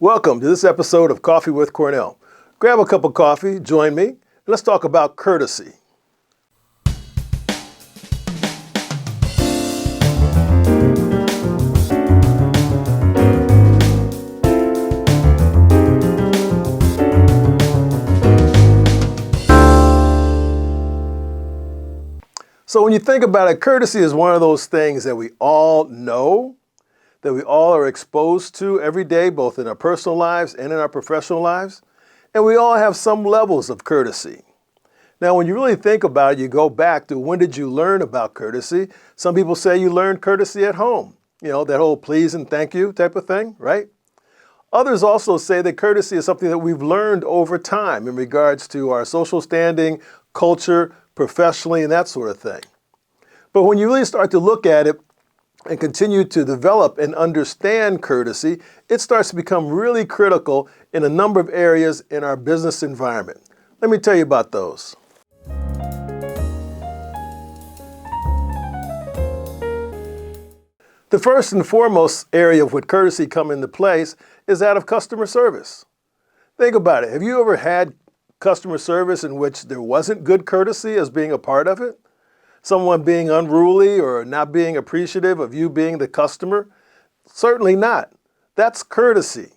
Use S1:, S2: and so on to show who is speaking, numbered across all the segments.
S1: Welcome to this episode of Coffee with Cornell. Grab a cup of coffee, join me, and let's talk about courtesy. So when you think about it, courtesy is one of those things that we all know, that we all are exposed to every day, both in our personal lives and in our professional lives. And we all have some levels of courtesy. Now, when you really think about it, you go back to when did you learn about courtesy? Some people say you learned courtesy at home. You know, that whole please and thank you type of thing, right? Others also say that courtesy is something that we've learned over time in regards to our social standing, culture, professionally, and that sort of thing. But when you really start to look at it and continue to develop and understand courtesy, it starts to become really critical in a number of areas in our business environment. Let me tell you about those. The first and foremost area of what courtesy come into place is that of customer service. Think about it. Have you ever had customer service in which there wasn't good courtesy as being a part of it? Someone being unruly or not being appreciative of you being the customer? Certainly not. That's courtesy.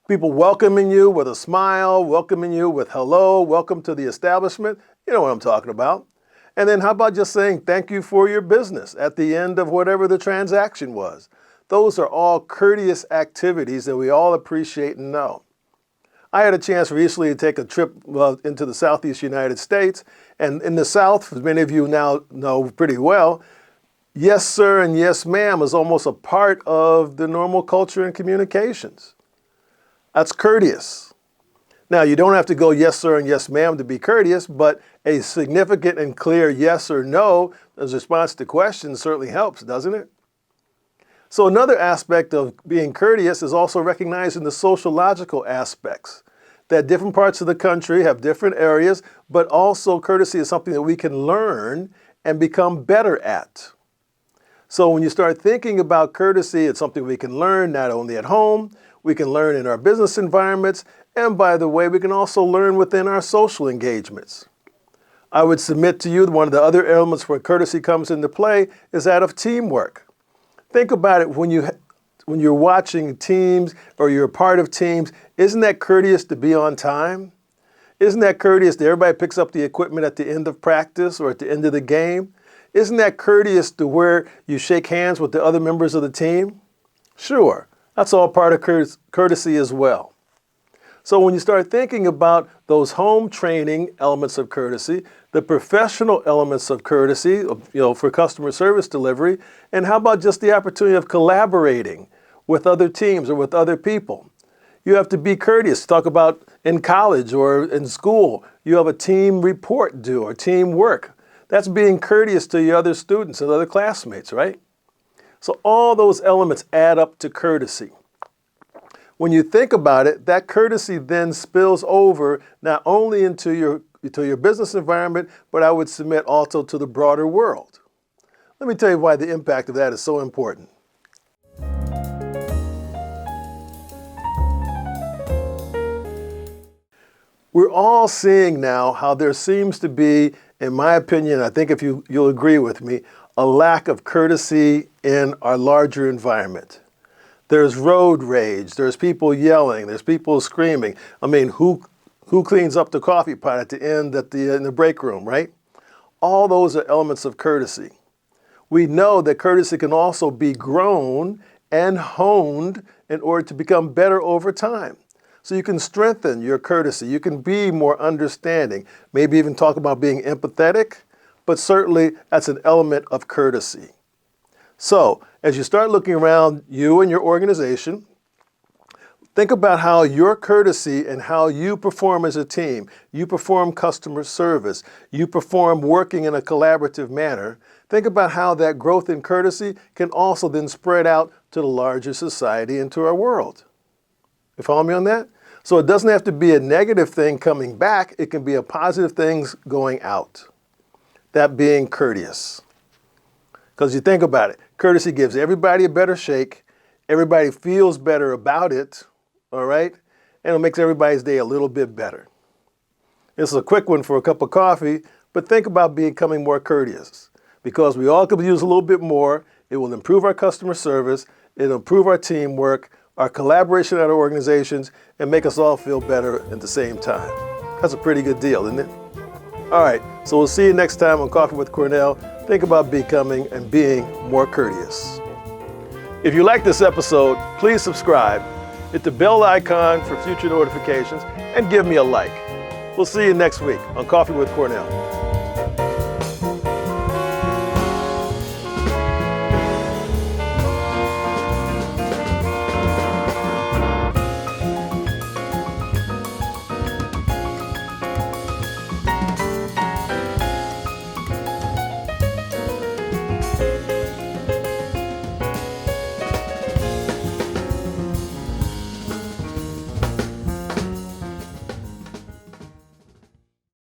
S1: People welcoming you with a smile, welcoming you with hello, welcome to the establishment. You know what I'm talking about. And then how about just saying thank you for your business at the end of whatever the transaction was? Those are all courteous activities that we all appreciate and know. I had a chance recently to take a trip into the Southeast United States, and in the South, as many of you now know pretty well, yes sir and yes ma'am is almost a part of the normal culture and communications. That's courteous. Now, you don't have to go yes sir and yes ma'am to be courteous, but a significant and clear yes or no as a response to questions certainly helps, doesn't it? So another aspect of being courteous is also recognizing the sociological aspects, that different parts of the country have different areas, but also courtesy is something that we can learn and become better at. So when you start thinking about courtesy, it's something we can learn not only at home, we can learn in our business environments, and by the way, we can also learn within our social engagements. I would submit to you that one of the other elements where courtesy comes into play is that of teamwork. Think about it when you're watching teams or you're a part of teams, isn't that courteous to be on time? Isn't that courteous that everybody picks up the equipment at the end of practice or at the end of the game? Isn't that courteous to where you shake hands with the other members of the team? Sure, that's all part of courtesy as well. So when you start thinking about those home training elements of courtesy, the professional elements of courtesy, for customer service delivery, and how about just the opportunity of collaborating with other teams or with other people? You have to be courteous. Talk about in college or in school, you have a team report due or teamwork. That's being courteous to your other students and other classmates, right? So all those elements add up to courtesy. When you think about it, that courtesy then spills over not only into your business environment, but I would submit also to the broader world. Let me tell you why the impact of that is so important. We're all seeing now how there seems to be, in my opinion, I think if you'll agree with me, a lack of courtesy in our larger environment. There's road rage, there's people yelling, there's people screaming. I mean, who cleans up the coffee pot at the end in the break room, right? All those are elements of courtesy. We know that courtesy can also be grown and honed in order to become better over time. So you can strengthen your courtesy, you can be more understanding, maybe even talk about being empathetic, but certainly that's an element of courtesy. So, as you start looking around you and your organization, think about how your courtesy and how you perform as a team, you perform customer service, you perform working in a collaborative manner. Think about how that growth in courtesy can also then spread out to the larger society and to our world. You follow me on that? So it doesn't have to be a negative thing coming back, it can be a positive thing going out. That being courteous. Because you think about it, courtesy gives everybody a better shake, everybody feels better about it, all right? And it makes everybody's day a little bit better. This is a quick one for a cup of coffee, but think about becoming more courteous because we all could use a little bit more. It will improve our customer service, it'll improve our teamwork, our collaboration at our organizations, and make us all feel better at the same time. That's a pretty good deal, isn't it? All right, so we'll see you next time on Coffee with Cornell. Think about becoming and being more courteous. If you like this episode, please subscribe, hit the bell icon for future notifications, and give me a like. We'll see you next week on Coffee with Cornell.